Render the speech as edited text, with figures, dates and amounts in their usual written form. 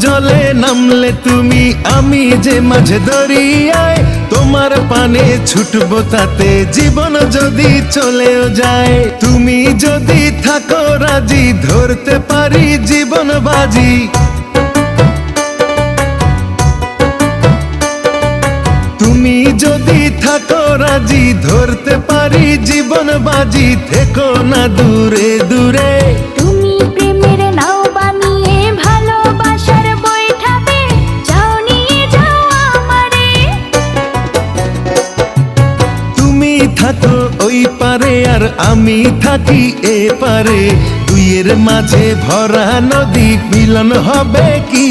জলে নামলে তুমি, আমি যে মাঝে দরিয়ায়, তোমার পানে ছুটবো তাতে জীবন যদি চলেও যায়। তুমি যদি থাকো রাজি, ধরতে পারি জীবন বাজি। তুমি যদি থাকো রাজি, ধরতে পারি জীবন বাজি। থেকো না দূরে দূরে, তুমি প্রেমের নাও বানিয়ে ভালোবাসার বৈঠাতে যাও, নিয়ে যাও আমারে। তুমি থাকো ওই পারে আর আমি থাকি এ পারে, দুইয়ের মাঝে ভরা নদী, মিলন হবে কি